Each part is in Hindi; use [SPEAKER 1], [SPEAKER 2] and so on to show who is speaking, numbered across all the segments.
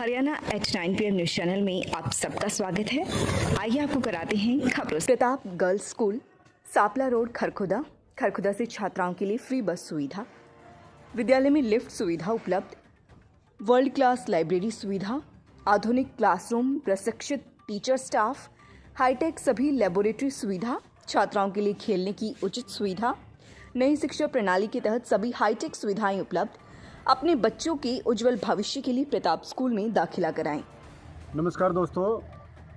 [SPEAKER 1] Haryana at 9 PM news channel में आप सबका स्वागत है। आइए आपको कराते हैं खबरों। Pratap girls school, Sapla road, Kharkhoda से छात्राओं के लिए फ्री बस सुविधा, विद्यालय में लिफ्ट सुविधा उपलब्ध, वर्ल्ड क्लास लाइब्रेरी सुविधा, आधुनिक क्लासरूम, प्रशिक्षित टीचर स्टाफ, हाईटेक सभी लेबोरेटरी सुविधा, छात्राओं के लिए खेलने की उचित सुविधा, नई शिक्षा प्रणाली के तहत सभी हाईटेक सुविधाएं उपलब्ध। अपने बच्चों के उज्जवल भविष्य के लिए प्रताप स्कूल में दाखिला कराएं।
[SPEAKER 2] नमस्कार दोस्तों,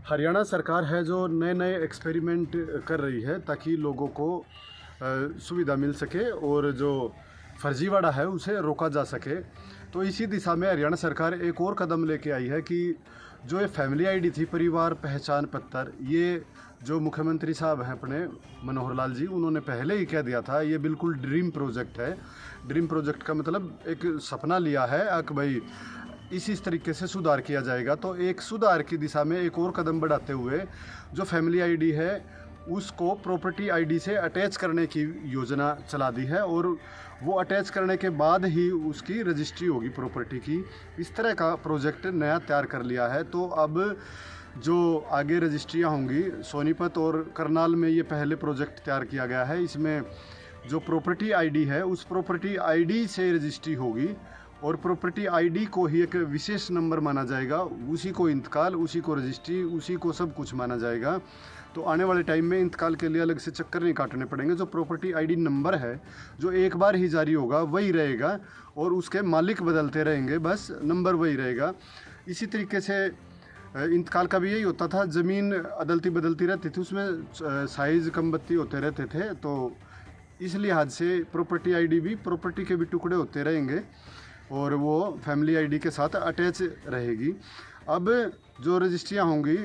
[SPEAKER 2] हरियाणा सरकार है जो नए नए एक्सपेरिमेंट कर रही है ताकि लोगों को सुविधा मिल सके और जो फर्जीवाड़ा है उसे रोका जा सके। तो इसी दिशा में हरियाणा सरकार एक और कदम लेके आई है कि जो ये फैमिली आईडी थी, परिवार पहचान पत्र, ये जो मुख्यमंत्री साहब हैं अपने मनोहर लाल जी, उन्होंने पहले ही कह दिया था ये बिल्कुल ड्रीम प्रोजेक्ट है। ड्रीम प्रोजेक्ट का मतलब एक सपना लिया है कि भाई इस तरीके से सुधार किया जाएगा। तो एक सुधार की दिशा में एक और कदम बढ़ाते हुए जो फैमिली आईडी है उसको प्रॉपर्टी आईडी से अटैच करने की योजना चला दी है और वो अटैच करने के बाद ही उसकी रजिस्ट्री होगी प्रॉपर्टी की। इस तरह का प्रोजेक्ट नया तैयार कर लिया है। तो अब जो आगे रजिस्ट्रियाँ होंगी, सोनीपत और करनाल में ये पहले प्रोजेक्ट तैयार किया गया है। इसमें जो प्रॉपर्टी आईडी है उस प्रॉपर्टी आईडी से रजिस्ट्री होगी और प्रॉपर्टी आईडी को ही एक विशेष नंबर माना जाएगा, उसी को इंतकाल, उसी को रजिस्ट्री, उसी को सब कुछ माना जाएगा। तो आने वाले टाइम में इंतकाल के लिए अलग से चक्कर नहीं काटने पड़ेंगे। जो प्रॉपर्टी आईडी नंबर है जो एक बार ही जारी होगा वही रहेगा और उसके मालिक बदलते रहेंगे, बस नंबर वही रहेगा। इसी तरीके से इंतकाल का भी यही होता था, ज़मीन अदलती बदलती रहती थी, उसमें साइज़ कम बत्ती होते रहते थे। तो इस लिहाज से प्रॉपर्टी आईडी भी प्रॉपर्टी के भी टुकड़े होते रहेंगे और वो फैमिली आईडी के साथ अटैच रहेगी। अब जो रजिस्ट्रियाँ होंगी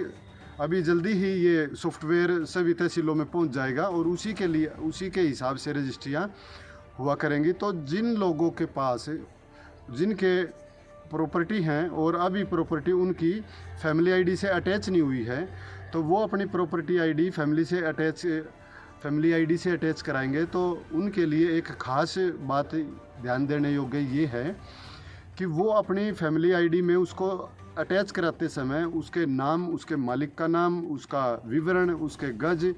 [SPEAKER 2] अभी जल्दी ही ये सॉफ्टवेयर सभी तहसीलों में पहुंच जाएगा और उसी के हिसाब से रजिस्ट्रियाँ हुआ करेंगी। तो जिन लोगों के पास जिनके प्रॉपर्टी हैं और अभी प्रॉपर्टी उनकी फैमिली आईडी से अटैच नहीं हुई है तो वो अपनी प्रॉपर्टी आईडी फैमिली आईडी से अटैच कराएंगे। तो उनके लिए एक ख़ास बात ध्यान देने योग्य ये है कि वो अपनी फैमिली आईडी में उसको अटैच कराते समय उसके नाम, उसके मालिक का नाम, उसका विवरण, उसके गज,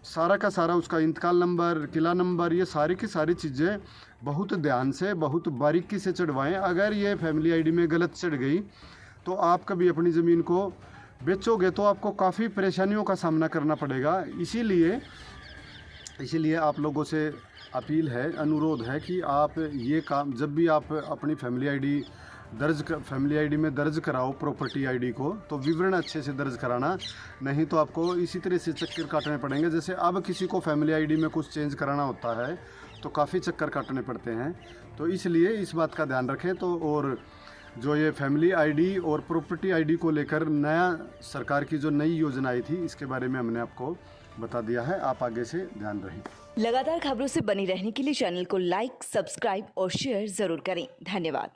[SPEAKER 2] सारा का सारा, उसका इंतकाल नंबर, किला नंबर, ये सारी की सारी चीज़ें बहुत ध्यान से, बहुत बारीकी से चढ़वाएं। अगर ये फैमिली आईडी में गलत चढ़ गई तो आप कभी अपनी ज़मीन को बेचोगे तो आपको काफ़ी परेशानियों का सामना करना पड़ेगा। इसीलिए आप लोगों से अपील है, अनुरोध है कि आप ये काम जब भी आप अपनी फैमिली आईडी में दर्ज कराओ प्रॉपर्टी आईडी को, तो विवरण अच्छे से दर्ज कराना, नहीं तो आपको इसी तरह से चक्कर काटने पड़ेंगे। जैसे अब किसी को फैमिली आईडी में कुछ चेंज कराना होता है तो काफ़ी चक्कर काटने पड़ते हैं। तो इसलिए इस बात का ध्यान रखें। तो और जो ये फैमिली आईडी और प्रॉपर्टी आईडी को लेकर नया सरकार की जो नई योजना आई थी, इसके बारे में हमने आपको बता दिया है। आप आगे से ध्यान रहें।
[SPEAKER 1] लगातार खबरों से बनी रहने के लिए चैनल को लाइक, सब्सक्राइब और शेयर जरूर करें। धन्यवाद।